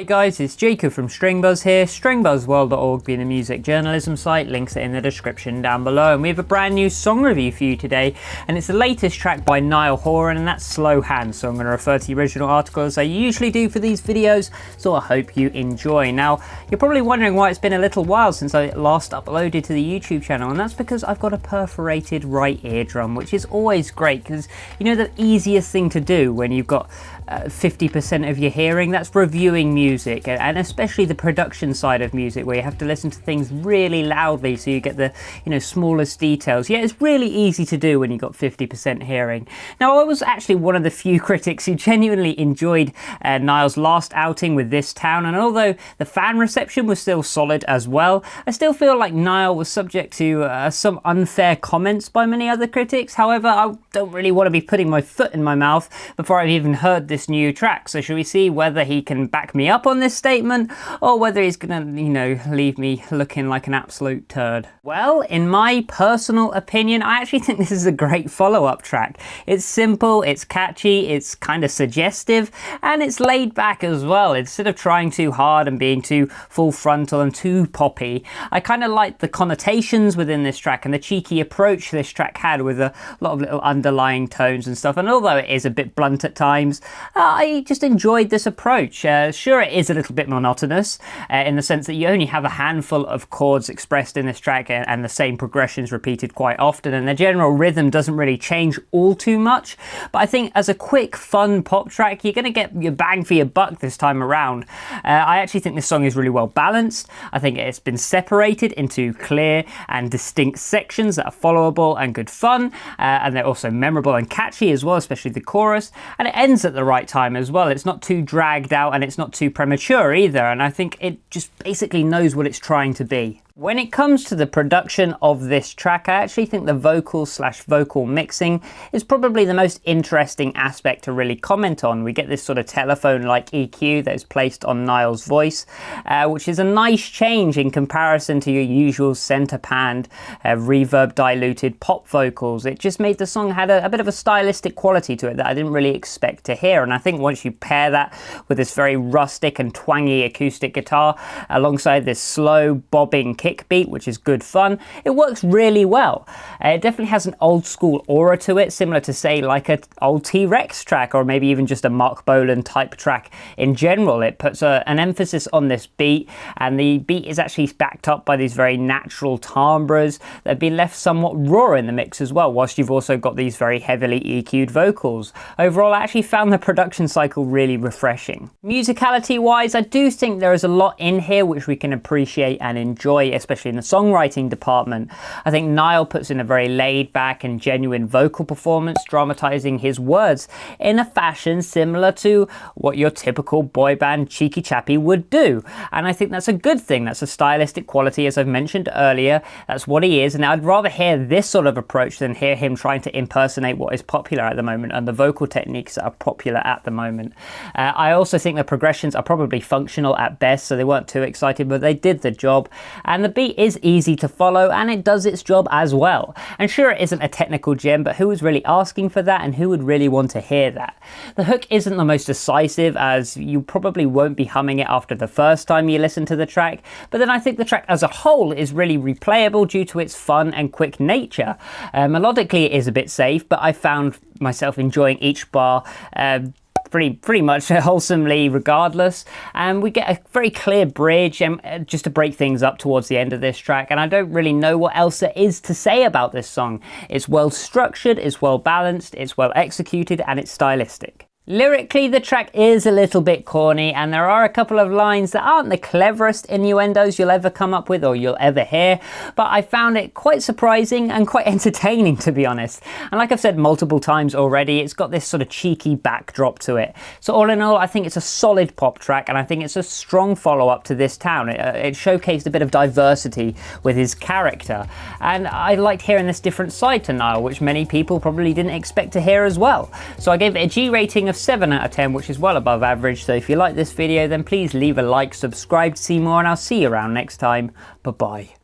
Hi guys, it's Jacob from Stringbuzz here, stringbuzzworld.org being a music journalism site, links are in the description down below, and we have a brand new song review for you today, and it's the latest track by Niall Horan, and that's Slow Hand, so I'm going to refer to the original article as I usually do for these videos, so I hope you enjoy. Now, you're probably wondering why it's been a little while since I last uploaded to the YouTube channel, and that's because I've got a perforated right eardrum, which is always great, because you know the easiest thing to do when you've got 50% of your hearing, that's reviewing music, and especially the production side of music where you have to listen to things really loudly so you get the smallest details. Yeah, it's really easy to do when you've got 50% hearing. Now, I was actually one of the few critics who genuinely enjoyed Niall's last outing with This Town, and although the fan reception was still solid as well, I still feel like Niall was subject to some unfair comments by many other critics. However, I don't really want to be putting my foot in my mouth before I've even heard this new track, so shall we see whether he can back me up on this statement or whether he's gonna leave me looking like an absolute turd. Well, in my personal opinion, I actually think this is a great follow-up track. It's simple, it's catchy, it's kind of suggestive, and it's laid back as well. Instead of trying too hard and being too full frontal and too poppy, I kind of like the connotations within this track and the cheeky approach this track had with a lot of little underlying tones and stuff, and although it is a bit blunt at times, I just enjoyed this approach. Sure, it is a little bit monotonous in the sense that you only have a handful of chords expressed in this track and the same progressions repeated quite often, and the general rhythm doesn't really change all too much, but I think as a quick fun pop track you're going to get your bang for your buck this time around. I actually think this song is really well balanced. I think it's been separated into clear and distinct sections that are followable and good fun, and they're also memorable and catchy as well, especially the chorus, and it ends at the right time as well. It's not too dragged out and it's not too premature either, and I think it just basically knows what it's trying to be. When it comes to the production of this track, I actually think the vocal mixing is probably the most interesting aspect to really comment on. We get this sort of telephone-like EQ that is placed on Niall's voice, which is a nice change in comparison to your usual centre-panned, reverb-diluted pop vocals. It just made the song had a bit of a stylistic quality to it that I didn't really expect to hear, and I think once you pair that with this very rustic and twangy acoustic guitar alongside this slow, bobbing kick beat, which is good fun, it works really well. It definitely has an old school aura to it, similar to say like an old T-Rex track or maybe even just a Mark Bolan type track in general. It puts an emphasis on this beat, and the beat is actually backed up by these very natural timbres that have been left somewhat raw in the mix as well, whilst you've also got these very heavily EQ'd vocals. Overall, I actually found the production cycle really refreshing. Musicality wise, I do think there is a lot in here which we can appreciate and enjoy, especially in the songwriting department. I think Niall puts in a very laid back and genuine vocal performance, dramatizing his words in a fashion similar to what your typical boy band cheeky chappy would do, and I think that's a good thing. That's a stylistic quality, as I've mentioned earlier. That's what he is, and I'd rather hear this sort of approach than hear him trying to impersonate what is popular at the moment and the vocal techniques that are popular at the moment. I also think the progressions are probably functional at best, so they weren't too exciting, but they did the job, and the beat is easy to follow and it does its job as well. And sure, it isn't a technical gem, but who was really asking for that and who would really want to hear that? The hook isn't the most decisive, as you probably won't be humming it after the first time you listen to the track, but then I think the track as a whole is really replayable due to its fun and quick nature. Melodically it is a bit safe, but I found myself enjoying each bar pretty much wholesomely regardless, and we get a very clear bridge just to break things up towards the end of this track, and I don't really know what else there is to say about this song. It's well structured, it's well balanced, it's well executed, and it's stylistic. Lyrically, the track is a little bit corny, and there are a couple of lines that aren't the cleverest innuendos you'll ever come up with or you'll ever hear, but I found it quite surprising and quite entertaining, to be honest. And like I've said multiple times already, it's got this sort of cheeky backdrop to it. So all in all, I think it's a solid pop track, and I think it's a strong follow-up to This Town. It showcased a bit of diversity with his character, and I liked hearing this different side to Niall, which many people probably didn't expect to hear as well. So I gave it a G rating of 7 out of 10, which is well above average. So if you like this video, then please leave a like, subscribe to see more, and I'll see you around next time. Bye bye.